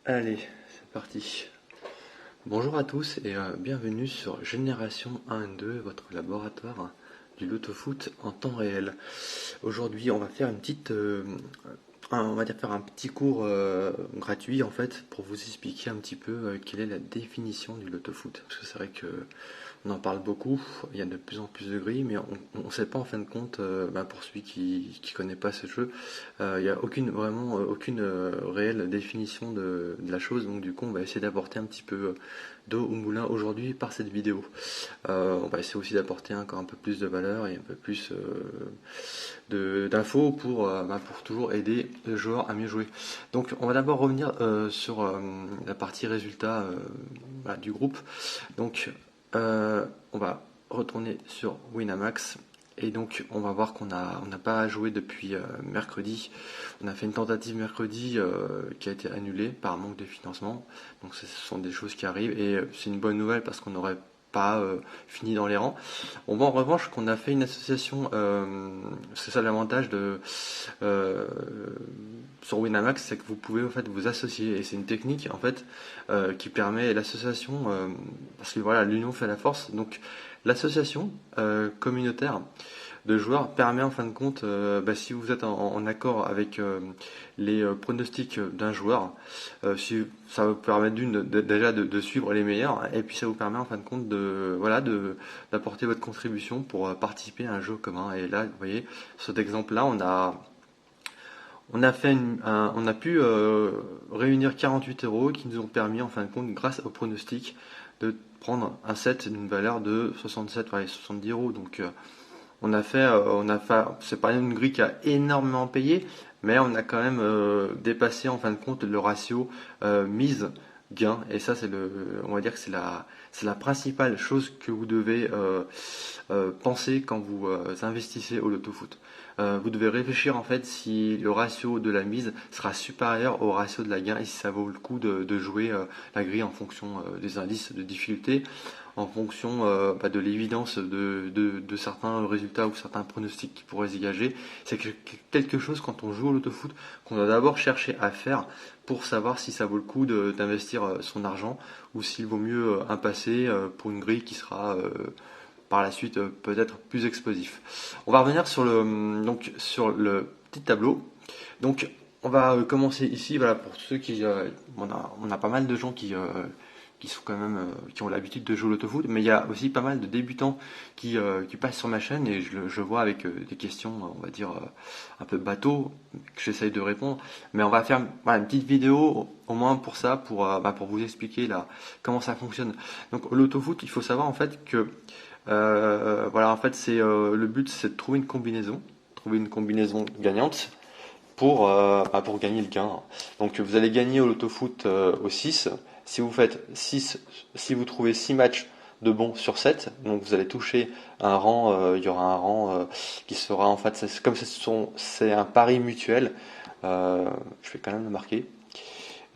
Allez, c'est parti. Bonjour à tous et bienvenue sur Génération 1-2, votre laboratoire du loto-foot en temps réel. Aujourd'hui, on va faire une petite, on va dire faire un petit cours gratuit en fait pour vous expliquer un petit peu quelle est la définition du loto-foot. Parce que c'est vrai que on en parle beaucoup, il y a de plus en plus de grilles, mais on ne sait pas en fin de compte, pour celui qui ne connaît pas ce jeu, il n'y a aucune réelle définition de la chose, donc du coup on va essayer d'apporter un petit peu d'eau au moulin aujourd'hui par cette vidéo. On va essayer aussi d'apporter encore un peu plus de valeur et un peu plus d'infos pour toujours aider le joueur à mieux jouer. Donc on va d'abord revenir sur la partie résultat du groupe. Donc on va retourner sur Winamax. Et donc on va voir on n'a pas joué depuis mercredi. On a fait une tentative mercredi qui a été annulée par manque de financement. Donc ce sont des choses qui arrivent et c'est une bonne nouvelle parce qu'on n'aurait pas fini dans les rangs. On voit en revanche qu'on a fait une association, c'est ça l'avantage euh, sur Winamax, c'est que vous pouvez en fait vous associer et c'est une technique en fait qui permet l'association, parce que voilà l'union fait la force, donc l'association communautaire de joueurs permet en fin de compte, si vous êtes en accord avec les pronostics d'un joueur, ça va vous permettre déjà de suivre les meilleurs, et puis ça vous permet en fin de compte d'apporter votre contribution pour participer à un jeu commun. Et là, vous voyez, sur cet exemple-là, on a pu réunir 48 euros qui nous ont permis en fin de compte, grâce au pronostic, de prendre un set d'une valeur de 67, 70 euros. Donc c'est pas une grille qui a énormément payé, mais on a quand même dépassé en fin de compte le ratio mise gain. Et ça, on va dire que c'est la principale chose que vous devez penser quand vous investissez au loto foot. Vous devez réfléchir en fait si le ratio de la mise sera supérieur au ratio de la gain et si ça vaut le coup de jouer la grille en fonction des indices de difficulté, en fonction de l'évidence de certains résultats ou certains pronostics qui pourraient se dégager. C'est quelque chose quand on joue au loto-foot qu'on doit d'abord chercher à faire pour savoir si ça vaut le coup d'investir son argent ou s'il vaut mieux un passé pour une grille qui sera par la suite peut-être plus explosif. On va revenir sur le petit tableau. Donc on va commencer ici, voilà, pour ceux on a pas mal de gens qui sont quand même qui ont l'habitude de jouer au loto-foot, mais il y a aussi pas mal de débutants qui passent sur ma chaîne et je vois avec des questions, on va dire un peu bateau, que j'essaye de répondre. Mais on va faire voilà, une petite vidéo au moins pour ça, pour vous expliquer là comment ça fonctionne. Donc au loto-foot, il faut savoir en fait que voilà, en fait, le but, c'est de trouver une combinaison gagnante pour gagner le gain. Donc, vous allez gagner au loto-foot au 6. Si vous faites 6, si vous trouvez 6 matchs de bons sur 7, donc vous allez toucher un rang, il y aura un rang qui sera en fait, comme c'est un pari mutuel, je vais quand même le marquer.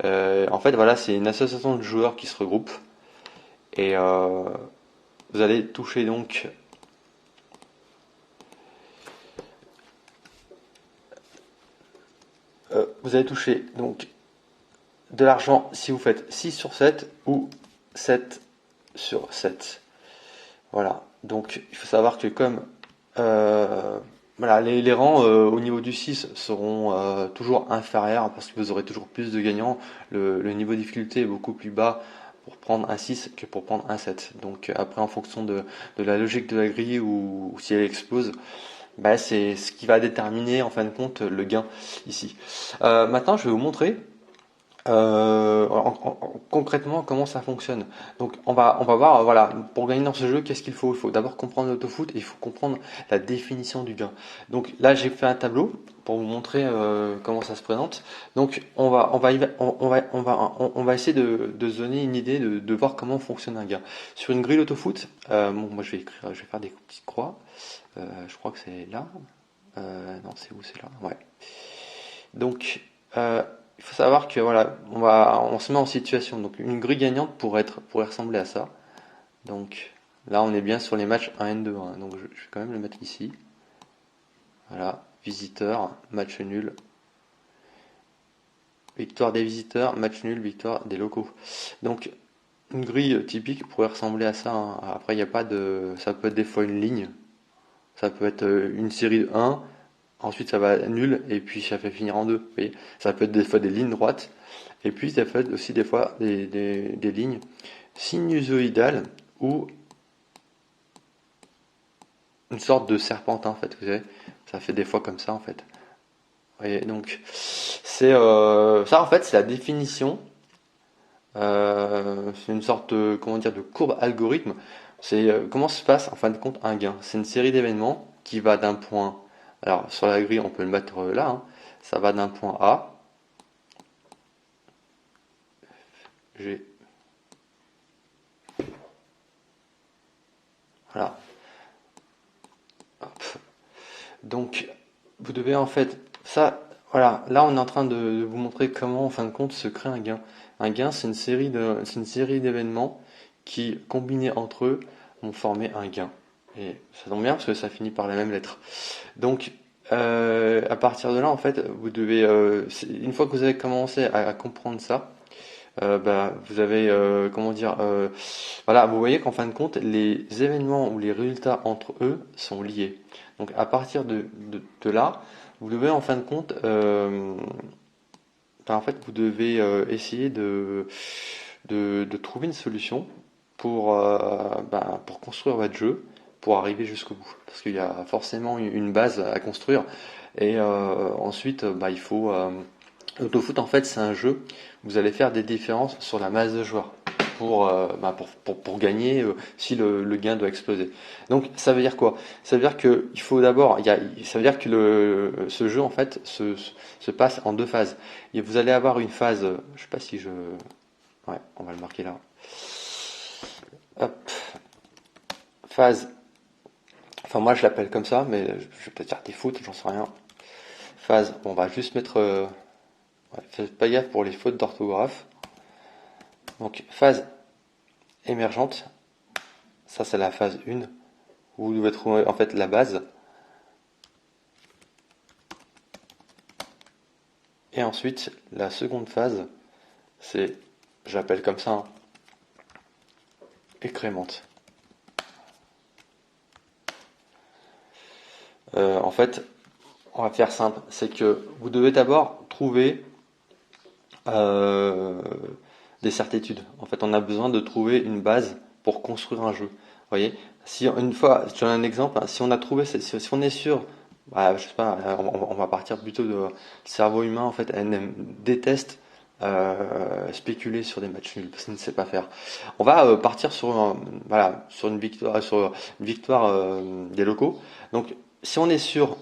En fait, voilà, c'est une association de joueurs qui se regroupent et vous allez toucher donc vous allez toucher donc de l'argent si vous faites 6 sur 7 ou 7 sur 7. Voilà, donc il faut savoir que comme voilà, les rangs au niveau du 6 seront toujours inférieurs parce que vous aurez toujours plus de gagnants, le niveau de difficulté est beaucoup plus bas pour prendre un 6 que pour prendre un 7. Donc après en fonction de la logique de la grille ou si elle explose, c'est ce qui va déterminer en fin de compte le gain ici. Maintenant, je vais vous montrer concrètement comment ça fonctionne. Donc, on va voir, voilà, pour gagner dans ce jeu, qu'est-ce qu'il faut? Il faut d'abord comprendre l'autofoot et il faut comprendre la définition du gain. Donc là, j'ai fait un tableau pour vous montrer comment ça se présente. Donc, on va essayer de se donner une idée de voir comment fonctionne un gain. Sur une grille autofoot, moi je vais faire des petites croix. Je crois que c'est là. Non, c'est où? C'est là. Ouais. Donc, il faut savoir que voilà, on se met en situation. Donc, une grille gagnante pourrait ressembler à ça. Donc, là, on est bien sur les matchs 1 N2. Hein. Donc, je vais quand même le mettre ici. Voilà, visiteur, match nul, victoire des visiteurs, match nul, victoire des locaux. Donc une grille typique pourrait ressembler à ça, hein. Après, il n'y a pas de. Ça peut être des fois une ligne, ça peut être une série de 1, ensuite ça va nul, et puis ça fait finir en 2. Vous voyez, ça peut être des fois des lignes droites, et puis ça peut être aussi des fois des lignes sinusoïdales ou une sorte de serpentin en fait. Vous savez, ça fait des fois comme ça en fait. Vous voyez, donc c'est ça en fait, c'est la définition. C'est une sorte de, comment dire, de courbe algorithme. C'est comment se passe en fin de compte un gain. C'est une série d'événements qui va d'un point. Alors sur la grille, on peut le mettre là, hein. Ça va d'un point A, G. Voilà. Hop. Donc vous devez en fait ça. Voilà. Là, on est en train de vous montrer comment en fin de compte se crée un gain. Un gain, c'est une série d'événements qui, combinés entre eux, vont former un gain. Et ça tombe bien parce que ça finit par la même lettre. Donc, à partir de là, en fait, vous devez, une fois que vous avez commencé à comprendre ça, bah, vous avez, comment dire, voilà, vous voyez qu'en fin de compte, les événements ou les résultats entre eux sont liés. Donc, à partir de là, vous devez en fin de compte, ben, en fait, vous devez essayer de trouver une solution pour construire votre jeu, pour arriver jusqu'au bout. Parce qu'il y a forcément une base à construire. Et ensuite, bah, il faut. L'autofoot, en fait, c'est un jeu où vous allez faire des différences sur la masse de joueurs pour gagner si le gain doit exploser. Donc, ça veut dire quoi? Ça veut dire que il faut d'abord. Ça veut dire que ce jeu, en fait, se passe en deux phases. Et vous allez avoir une phase. Je sais pas si je. Ouais, on va le marquer là. Hop. Phase. Enfin, moi, je l'appelle comme ça, mais je vais peut-être dire des foot, j'en sais rien. Phase. Bon, on va juste mettre. Ouais, faites pas gaffe pour les fautes d'orthographe. Donc, phase émergente. Ça, c'est la phase 1, où vous devez trouver en fait la base. Et ensuite, la seconde phase, c'est, j'appelle comme ça, hein, écrémante. En fait, on va faire simple, c'est que vous devez d'abord trouver euh, des certitudes. En fait, on a besoin de trouver une base pour construire un jeu. Vous voyez, si une fois, je donne un exemple, hein, si on a trouvé, si on est sûr, bah, je sais pas, on va partir plutôt de le cerveau humain. En fait, elle déteste spéculer sur des matchs nuls parce qu'il ne sait pas faire. On va partir sur voilà, sur une victoire des locaux. Donc, si on est sûr,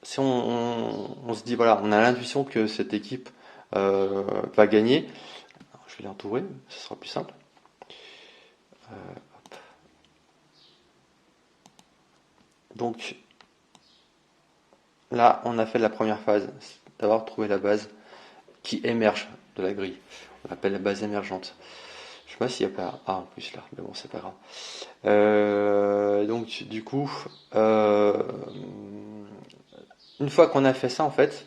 si on se dit voilà, on a l'intuition que cette équipe va gagner. Alors, je vais l'entourer, ce sera plus simple. Donc là, on a fait la première phase, d'avoir trouvé la base qui émerge de la grille. On appelle la base émergente. Je sais pas s'il n'y a pas A en plus là, mais bon, c'est pas grave. Donc du coup, une fois qu'on a fait ça en fait,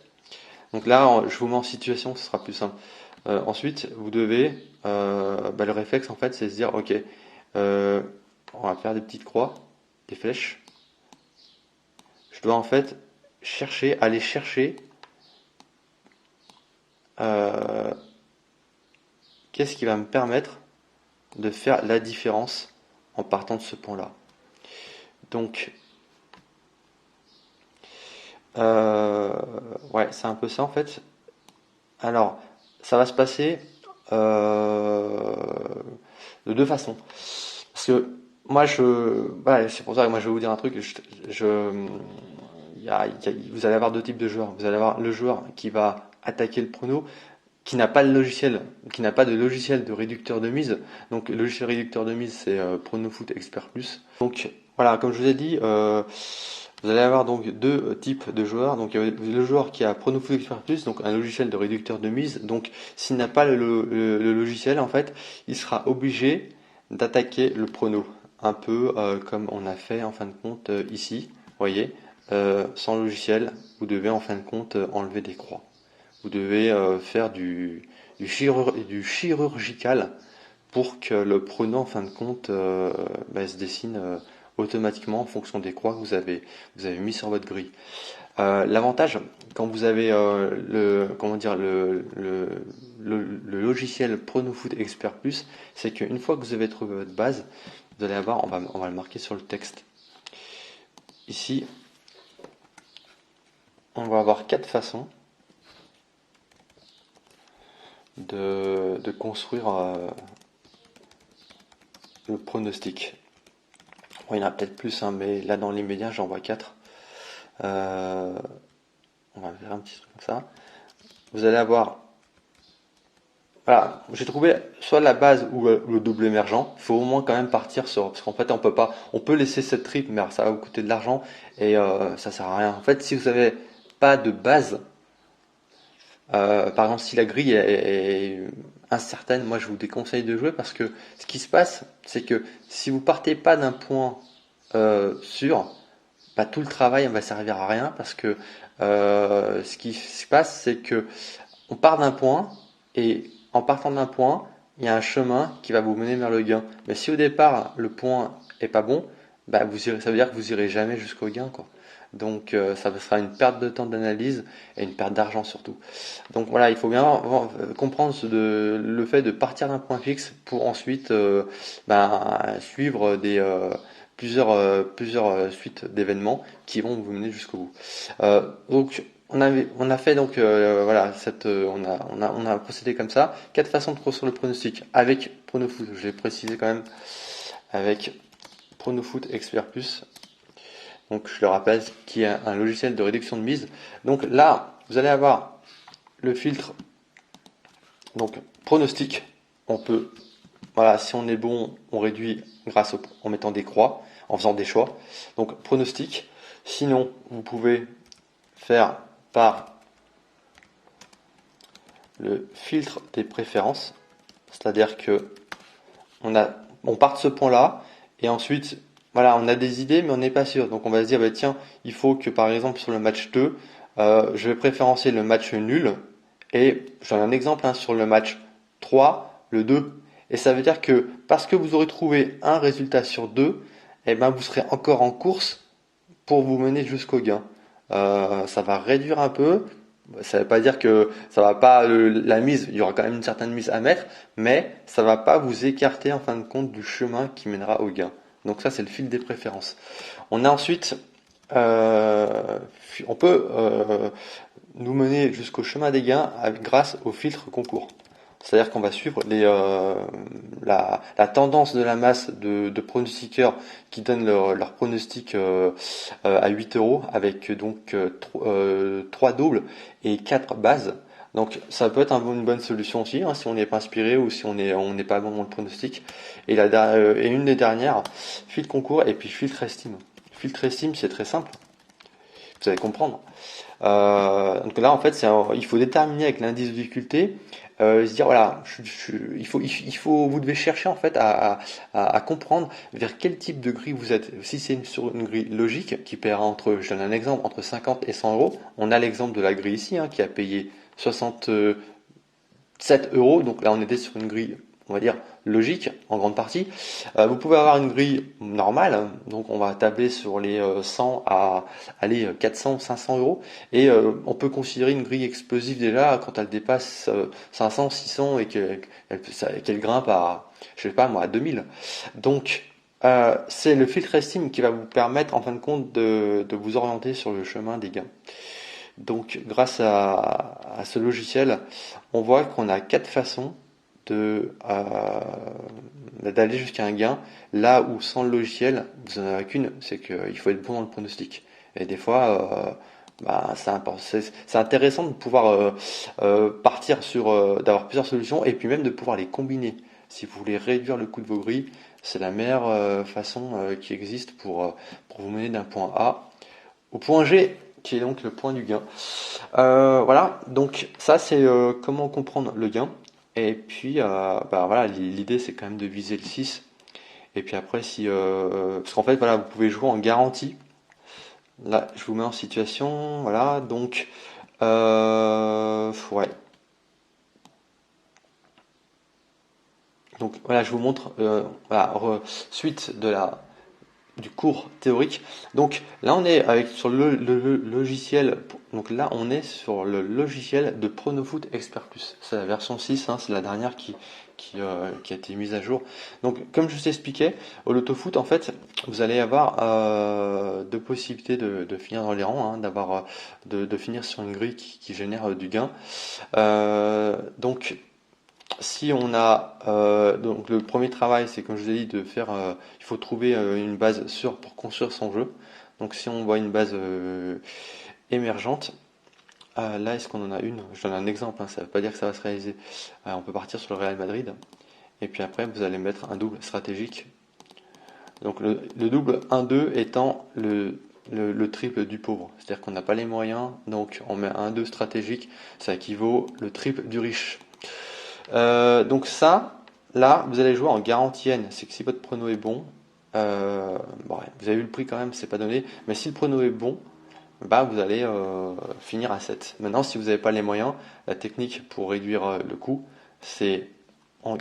donc là, je vous mets en situation, ce sera plus simple. Ensuite, vous devez, le réflexe en fait, c'est se dire, ok, euh, on va faire des petites croix, des flèches. Je dois en fait aller chercher euh, qu'est-ce qui va me permettre de faire la différence en partant de ce point-là. Donc, ouais, c'est un peu ça en fait. Alors, ça va se passer de deux façons. Parce que moi, voilà, c'est pour ça que moi je vais vous dire un truc. Vous allez avoir deux types de joueurs. Vous allez avoir le joueur qui va attaquer le prono, qui n'a pas le logiciel, qui n'a pas de logiciel de réducteur de mise. Donc le logiciel réducteur de mise, c'est PronoFoot Expert Plus. Donc voilà, comme je vous ai dit, vous allez avoir donc deux types de joueurs. Donc il y a le joueur qui a PronoFoot Expert Plus, donc un logiciel de réducteur de mise. Donc s'il n'a pas le logiciel, en fait, il sera obligé d'attaquer le prono, un peu comme on a fait en fin de compte ici. Vous voyez, sans logiciel, vous devez en fin de compte enlever des croix. vous devez faire du chirurgical pour que le pronom, en fin de compte, se dessine automatiquement en fonction des croix que vous avez mis sur votre grille. L'avantage, quand vous avez comment dire, le logiciel Pronofoot Expert Plus, c'est qu'une fois que vous avez trouvé votre base, vous allez avoir, on va le marquer sur le texte. Ici, on va avoir 4 façons de construire le pronostic. Bon, il y en a peut-être plus, hein, mais là dans l'immédiat, j'en vois 4. On va faire un petit truc comme ça. Vous allez avoir, voilà, j'ai trouvé soit la base ou le double émergent. Il faut au moins quand même partir sur, parce qu'en fait on peut laisser cette trip, mais ça va vous coûter de l'argent et ça sert à rien. En fait, si vous n'avez pas de base, par exemple si la grille est incertaine, moi je vous déconseille de jouer parce que ce qui se passe, c'est que si vous partez pas d'un point sûr, bah, tout le travail va servir à rien parce que ce qui se passe, c'est que on part d'un point et en partant d'un point, il y a un chemin qui va vous mener vers le gain. Mais si au départ le point est pas bon, bah ça veut dire que vous irez jamais jusqu'au gain, quoi. Donc ça sera une perte de temps d'analyse et une perte d'argent surtout. Donc voilà, il faut bien comprendre le fait de partir d'un point fixe pour ensuite suivre plusieurs suites d'événements qui vont vous mener jusqu'au bout. Donc on a fait donc voilà on a procédé comme ça. 4 façons de construire le pronostic avec Pronofoot. Je l'ai précisé quand même avec Pronofoot Expert Plus. Donc je le rappelle, qui est un logiciel de réduction de mise. Donc là, vous allez avoir le filtre donc pronostic. On peut, voilà, si on est bon, on réduit en mettant des croix, en faisant des choix. Donc pronostic. Sinon, vous pouvez faire par le filtre des préférences. C'est-à-dire que on part de ce point-là et ensuite voilà, on a des idées, mais on n'est pas sûr. Donc on va se dire, bah, tiens, il faut que par exemple sur le match 2, je vais préférencer le match nul. Et j'en ai un exemple sur le match 3, le 2. Et ça veut dire que parce que vous aurez trouvé un résultat sur deux, eh ben, vous serez encore en course pour vous mener jusqu'au gain. Ça va réduire un peu. Ça ne veut pas dire que ça va pas la mise, il y aura quand même une certaine mise à mettre, mais ça va pas vous écarter en fin de compte du chemin qui mènera au gain. Donc ça c'est le fil des préférences. On a ensuite, on peut nous mener jusqu'au chemin des gains grâce au filtre concours. C'est-à-dire qu'on va suivre la tendance de la masse de pronostiqueurs qui donnent leur pronostic à 8 euros avec donc 3 doubles et 4 bases. Donc ça peut être une bonne solution aussi si on n'est pas inspiré ou si on n'est pas bon dans le pronostic. Et une des dernières, filtre concours et puis filtre estime. Filtre estime, c'est très simple. Vous allez comprendre. Donc là en fait il faut déterminer avec l'indice de difficulté, se dire voilà, vous devez chercher en fait à comprendre vers quel type de grille vous êtes. Si c'est sur une grille logique qui paiera je donne un exemple, entre 50 et 100 euros, on a l'exemple de la grille ici qui a payé 67 euros, donc là on était sur une grille on va dire logique en grande partie. Vous pouvez avoir une grille normale, donc on va tabler sur les 100 à aller 400, 500 euros, et on peut considérer une grille explosive déjà quand elle dépasse 500, 600 et qu'elle grimpe à, je sais pas moi, à 2000. Donc c'est le filtre estime qui va vous permettre en fin de compte de vous orienter sur le chemin des gains. Donc grâce à ce logiciel, on voit qu'on a 4 façons d'aller jusqu'à un gain, là où sans le logiciel, vous n'en avez qu'une, c'est qu'il faut être bon dans le pronostic. Et des fois, c'est intéressant de pouvoir partir d'avoir plusieurs solutions et puis même de pouvoir les combiner. Si vous voulez réduire le coût de vos grilles, c'est la meilleure façon qui existe pour vous mener d'un point A au point G, qui est donc le point du gain. Voilà, donc ça c'est comment comprendre le gain. Et puis voilà, l'idée c'est quand même de viser le 6. Et puis après parce qu'en fait voilà, vous pouvez jouer en garantie. Là je vous mets en situation, voilà, donc Ouais. Donc voilà, je vous montre voilà, suite du cours théorique. Donc là, on est sur le logiciel. Donc là, on est sur le logiciel de Pronofoot Expert Plus. C'est la version 6, hein, c'est la dernière qui a été mise à jour. Donc, comme je vous expliquais, au Lotofoot, en fait, vous allez avoir deux possibilités de finir dans les rangs, hein, de finir sur une grille qui génère du gain. Donc, si on a donc le premier travail, c'est comme je vous ai dit de faire, il faut trouver une base sûre pour construire son jeu. Donc si on voit une base émergente, là est-ce qu'on en a une? Je donne un exemple, hein, ça ne veut pas dire que ça va se réaliser. On peut partir sur le Real Madrid et puis après vous allez mettre un double stratégique. Donc le double 1-2 étant le triple du pauvre. C'est-à-dire qu'on n'a pas les moyens, donc on met un 2 stratégique, ça équivaut le triple du riche. Donc ça, là, vous allez jouer en garantie N. C'est que si votre prono est bon, bon, vous avez vu le prix quand même, c'est pas donné. Mais si le prono est bon, bah vous allez finir à 7. Maintenant, si vous n'avez pas les moyens, la technique pour réduire le coût, c'est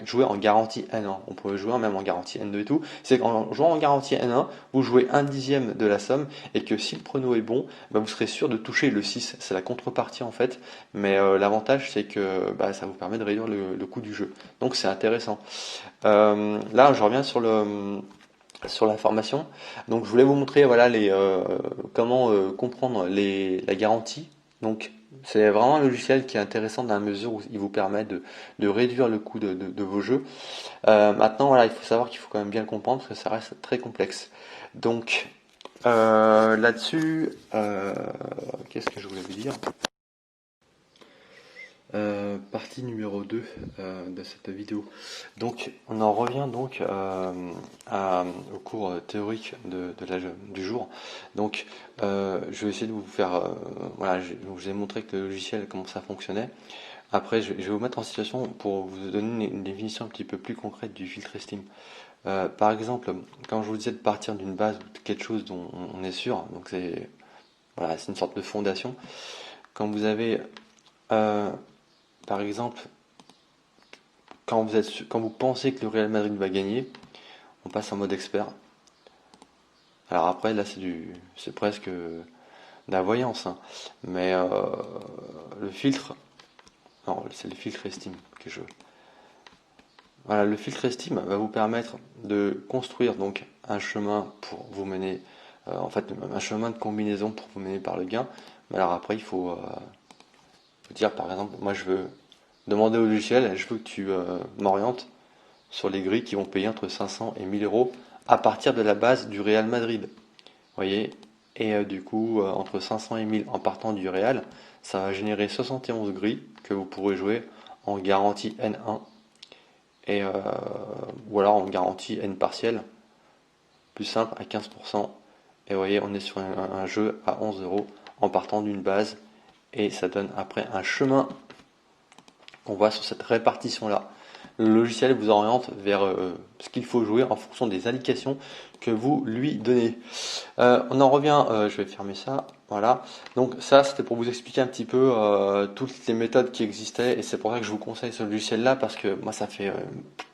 jouer en garantie N1. On peut jouer même en garantie N2 et tout. C'est qu'en jouant en garantie N1, vous jouez un dixième de la somme et que si le prono est bon, bah, vous serez sûr de toucher le 6. C'est la contrepartie en fait. Mais l'avantage, c'est que bah, ça vous permet de réduire le coût du jeu. Donc c'est intéressant. Là, je reviens sur la formation. Donc je voulais vous montrer voilà comment comprendre la garantie. Donc c'est vraiment un logiciel qui est intéressant dans la mesure où il vous permet de réduire le coût de vos jeux. Maintenant voilà, il faut savoir qu'il faut quand même bien le comprendre parce que ça reste très complexe. Donc là-dessus, qu'est-ce que je voulais vous dire? Partie numéro 2 de cette vidéo. Donc on en revient donc au cours théorique du jour. Donc je vais essayer de vous faire voilà, je vous ai montré que le logiciel comment ça fonctionnait. Après je vais vous mettre en situation pour vous donner une définition un petit peu plus concrète du filtre estime. Par exemple, quand je vous disais de partir d'une base ou de quelque chose dont on est sûr, donc c'est voilà, c'est une sorte de fondation. Quand vous avez par exemple, quand vous pensez que le Real Madrid va gagner, on passe en mode expert. Alors après, là, c'est presque de la voyance, hein. Mais le filtre, non, c'est le filtre estime que je. Voilà, le filtre estime va vous permettre de construire donc un chemin pour vous mener, en fait, un chemin de combinaison pour vous mener par le gain. Mais alors après, il faut dire, par exemple, moi je veux demander au logiciel, je veux que tu m'orientes sur les grilles qui vont payer entre 500 et 1000 euros à partir de la base du Real Madrid. Vous voyez? Et du coup, entre 500 et 1000 en partant du Real, ça va générer 71 grilles que vous pourrez jouer en garantie N1 et ou alors en garantie N partielle, plus simple à 15%. Et vous voyez, on est sur un jeu à 11 euros en partant d'une base et ça donne après un chemin qu'on voit sur cette répartition là. Le logiciel vous oriente vers ce qu'il faut jouer en fonction des indications que vous lui donnez. On en revient, je vais fermer ça, voilà. Donc ça c'était pour vous expliquer un petit peu toutes les méthodes qui existaient et c'est pour ça que je vous conseille ce logiciel là parce que moi ça fait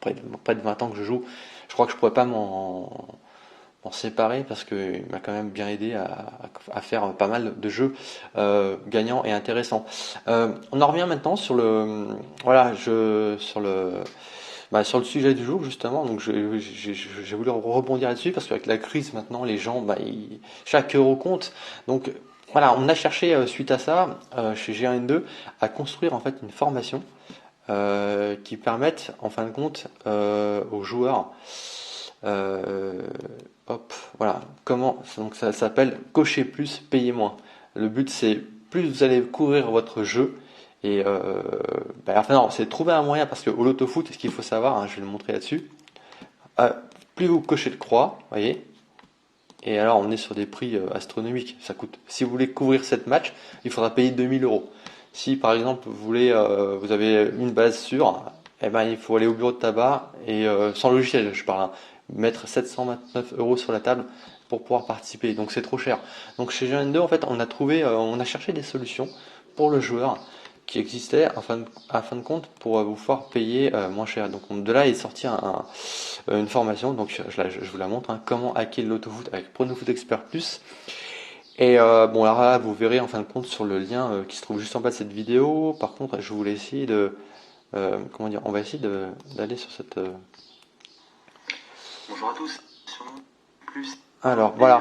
près de 20 ans que je joue. Je crois que je pourrais pas m'en séparer parce qu'il m'a quand même bien aidé à faire pas mal de jeux gagnants et intéressants. On en revient maintenant sur voilà, sur le sujet du jour justement. Donc j'ai voulu rebondir là-dessus parce qu'avec la crise maintenant, les gens, chaque euro compte. Donc voilà, on a cherché suite à ça chez G1N2 à construire en fait une formation qui permette en fin de compte aux joueurs hop, voilà, comment, donc ça s'appelle cocher plus, payer moins. Le but c'est plus vous allez couvrir votre jeu et enfin non, c'est trouver un moyen parce que au loto-foot, ce qu'il faut savoir, hein, je vais le montrer là-dessus, plus vous cochez de croix, voyez, et alors on est sur des prix astronomiques. Ça coûte, si vous voulez couvrir cette match, il faudra payer 2000 euros. Si par exemple vous avez une base sûre, eh ben il faut aller au bureau de tabac et sans logiciel, je parle, hein, mettre 729 euros sur la table pour pouvoir participer. Donc c'est trop cher. Donc chez Gen2, en fait, on a cherché des solutions pour le joueur qui existait en fin de compte pour vous faire payer moins cher. Donc de là est sorti une formation, donc je vous la montre, hein, comment hacker l'autofoot avec Pronofoot Expert Plus. Et bon là vous verrez en fin de compte sur le lien qui se trouve juste en bas de cette vidéo. Par contre je voulais essayer de comment dire, on va essayer d'aller sur cette Bonjour à tous. Plus. Alors voilà,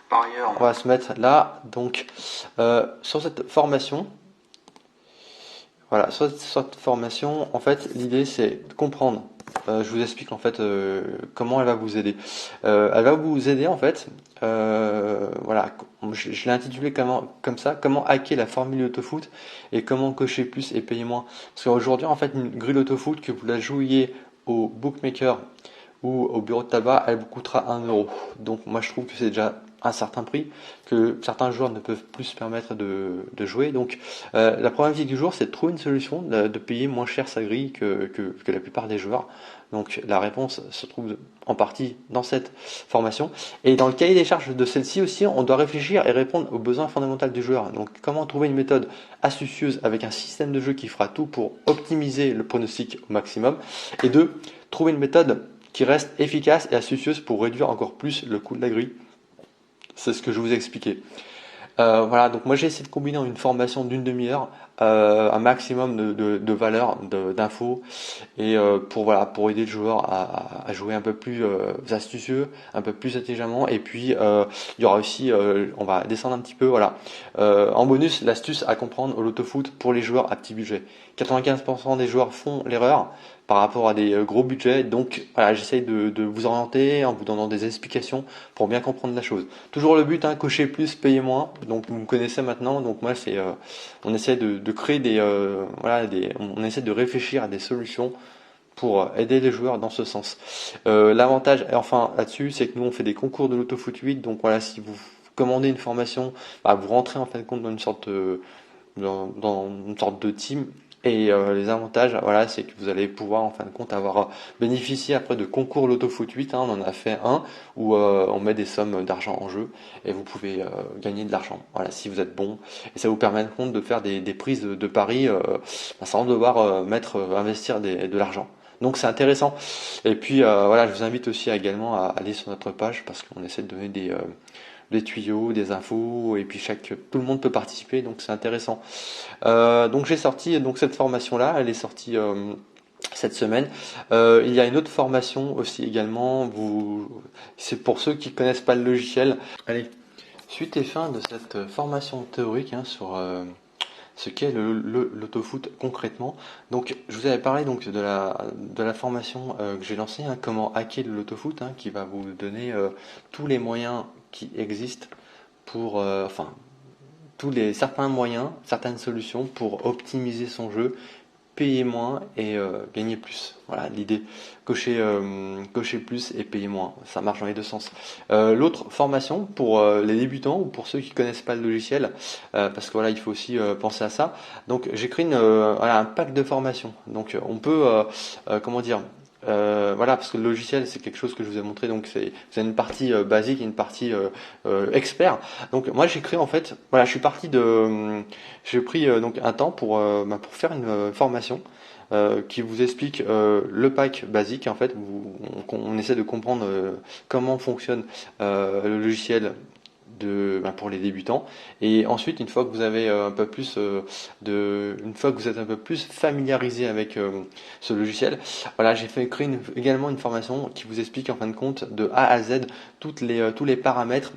Par ailleurs, on va se mettre là. Donc sur cette formation, voilà, sur cette formation, en fait, l'idée c'est de comprendre. Je vous explique en fait comment elle va vous aider. Elle va vous aider en fait. Voilà, je l'ai intitulé comme ça, comment hacker la formule autofoot et comment cocher plus et payer moins. Parce qu'aujourd'hui, en fait, une grille autofoot que vous la jouiez au bookmaker ou au bureau de tabac, elle vous coûtera 1 euro. Donc moi je trouve que c'est déjà un certain prix que certains joueurs ne peuvent plus se permettre de jouer. Donc la problématique du jour, c'est de trouver une solution de payer moins cher sa grille que la plupart des joueurs. Donc la réponse se trouve en partie dans cette formation. Et dans le cahier des charges de celle-ci aussi, on doit réfléchir et répondre aux besoins fondamentaux du joueur. Donc comment trouver une méthode astucieuse avec un système de jeu qui fera tout pour optimiser le pronostic au maximum. Et deux, trouver une méthode qui reste efficace et astucieuse pour réduire encore plus le coût de la grille. C'est ce que je vous ai expliqué. Voilà, donc moi j'ai essayé de combiner en une formation d'une demi-heure un maximum de valeurs, d'infos, et pour aider le joueur à jouer un peu plus astucieux, un peu plus intelligemment. Et puis il y aura aussi, on va descendre un petit peu, voilà. En bonus, l'astuce à comprendre au loto-foot pour les joueurs à petit budget. 95% des joueurs font l'erreur par rapport à des gros budgets. Donc voilà, j'essaye de vous orienter en vous donnant des explications pour bien comprendre la chose. Toujours le but, hein, cocher plus, payer moins. Donc vous me connaissez maintenant. Donc moi c'est, on essaie de créer on essaie de réfléchir à des solutions pour aider les joueurs dans ce sens. L'avantage, enfin là-dessus, c'est que nous on fait des concours de l'autofoot 8. Donc voilà, si vous commandez une formation, vous rentrez en fin de compte dans une sorte de team. Et les avantages, voilà, c'est que vous allez pouvoir en fin de compte avoir bénéficié après de concours l'autofoot 8, hein, on en a fait un où on met des sommes d'argent en jeu et vous pouvez gagner de l'argent. Voilà, si vous êtes bon, et ça vous permet de faire des prises de paris sans devoir investir de l'argent. Donc c'est intéressant. Et puis voilà, je vous invite aussi également à aller sur notre page parce qu'on essaie de donner des tuyaux, des infos, et puis tout le monde peut participer, donc c'est intéressant. Donc j'ai sorti donc cette formation-là, elle est sortie cette semaine. Il y a une autre formation aussi également. C'est pour ceux qui connaissent pas le logiciel. Allez, suite et fin de cette formation théorique sur ce qu'est l'autofoot concrètement. Donc je vous avais parlé donc de la formation que j'ai lancée, hein, comment hacker l'autofoot, hein, qui va vous donner tous les moyens qui existent pour certains moyens, certaines solutions pour optimiser son jeu, payer moins et gagner plus. Voilà l'idée. Cocher plus et payer moins. Ça marche dans les deux sens. L'autre formation pour les débutants ou pour ceux qui connaissent pas le logiciel, parce que voilà, il faut aussi penser à ça. Donc j'ai créé un pack de formation. Donc on peut comment dire, voilà, parce que le logiciel c'est quelque chose que je vous ai montré, donc c'est une partie basique et une partie expert. Donc moi j'ai créé en fait, voilà, j'ai pris donc un temps pour faire une formation qui vous explique le pack basique. En fait, on essaie de comprendre comment fonctionne le logiciel pour les débutants, et ensuite une fois que vous avez une fois que vous êtes un peu plus familiarisé avec ce logiciel, voilà, j'ai créer également une formation qui vous explique en fin de compte de A à Z tous les paramètres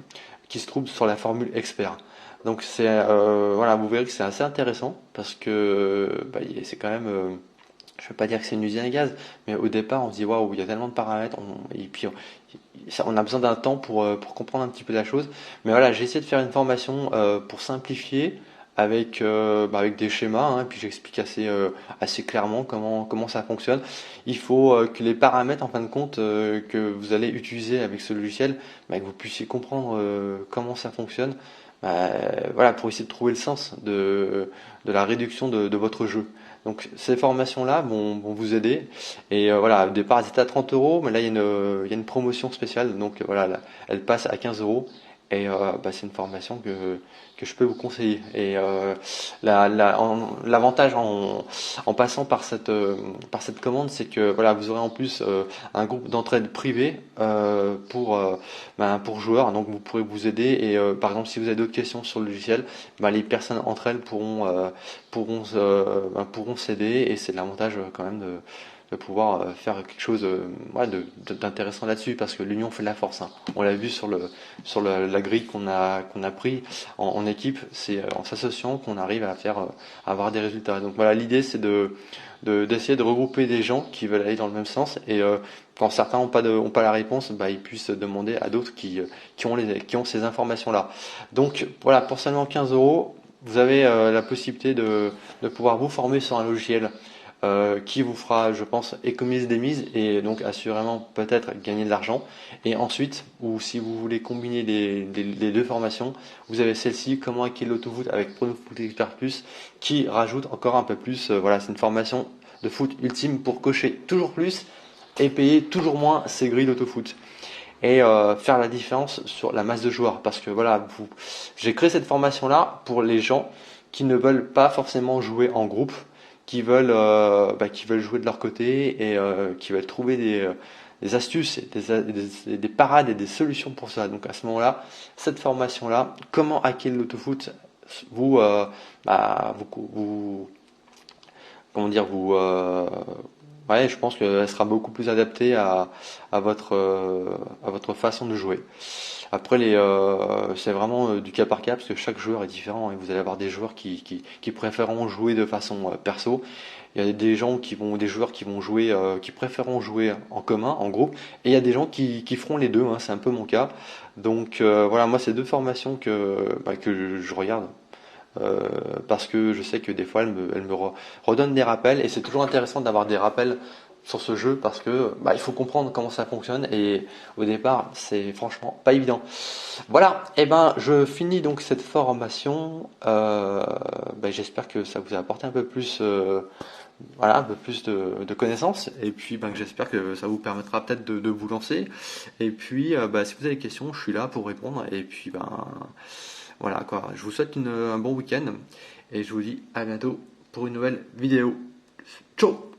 qui se trouvent sur la formule expert. Donc voilà, vous verrez que c'est assez intéressant parce que c'est quand même je ne veux pas dire que c'est une usine à gaz, mais au départ on se dit waouh, il y a tellement de paramètres, et puis on a besoin d'un temps pour comprendre un petit peu la chose. Mais voilà, j'ai essayé de faire une formation pour simplifier avec des schémas, hein, et puis j'explique assez clairement comment ça fonctionne. Il faut que les paramètres en fin de compte que vous allez utiliser avec ce logiciel, que vous puissiez comprendre comment ça fonctionne. Voilà, pour essayer de trouver le sens de la réduction de votre jeu. Donc ces formations-là vont vous aider. Et voilà, au départ elles étaient à 30 euros, mais là il y a une promotion spéciale, donc voilà, elle passe à 15 euros. Et c'est une formation que je peux vous conseiller. Et l'avantage en passant par cette commande, c'est que voilà, vous aurez en plus un groupe d'entraide privé pour joueurs. Donc vous pourrez vous aider. Et par exemple, si vous avez d'autres questions sur le logiciel, les personnes entre elles pourront s'aider. Et c'est l'avantage quand même de pouvoir faire quelque chose d'intéressant là-dessus, parce que l'union fait la force, hein. On l'a vu sur la grille qu'on a pris en équipe, c'est en s'associant qu'on arrive à avoir des résultats. Donc voilà, l'idée c'est d'essayer de regrouper des gens qui veulent aller dans le même sens, et quand certains n'ont pas la réponse, ils puissent demander à d'autres qui ont ces informations-là. Donc voilà, pour seulement 15 €, vous avez la possibilité de pouvoir vous former sur un logiciel qui vous fera, je pense, économiser des mises, et donc assurément peut-être gagner de l'argent. Et ensuite, ou si vous voulez combiner les deux formations, vous avez celle-ci, comment hacker l'autofoot avec Pro Foot Expert Plus, qui rajoute encore un peu plus. Voilà, c'est une formation de foot ultime pour cocher toujours plus et payer toujours moins ses grilles d'autofoot. Et faire la différence sur la masse de joueurs, parce que voilà, j'ai créé cette formation là pour les gens qui ne veulent pas forcément jouer en groupe, qui veulent jouer de leur côté, et qui veulent trouver des astuces, des parades et des solutions pour ça. Donc à ce moment-là, cette formation-là, comment hacker l'autofoot, vous, comment dire, ouais, je pense qu'elle sera beaucoup plus adaptée à votre façon de jouer. Après, c'est vraiment du cas par cas, parce que chaque joueur est différent, et vous allez avoir des joueurs qui préféreront jouer de façon perso. Il y a des joueurs qui vont jouer, qui préféreront jouer en commun, en groupe, et il y a des gens qui feront les deux, hein, c'est un peu mon cas. Donc voilà, moi c'est deux formations que je regarde, parce que je sais que des fois elle me redonne des rappels, et c'est toujours intéressant d'avoir des rappels sur ce jeu, parce que il faut comprendre comment ça fonctionne, et au départ c'est franchement pas évident. Voilà, et je finis donc cette formation. J'espère que ça vous a apporté un peu plus, un peu plus de connaissances, et puis que j'espère que ça vous permettra peut-être de vous lancer. Et puis si vous avez des questions, je suis là pour répondre. Et puis voilà quoi, je vous souhaite un bon week-end, et je vous dis à bientôt pour une nouvelle vidéo. Ciao.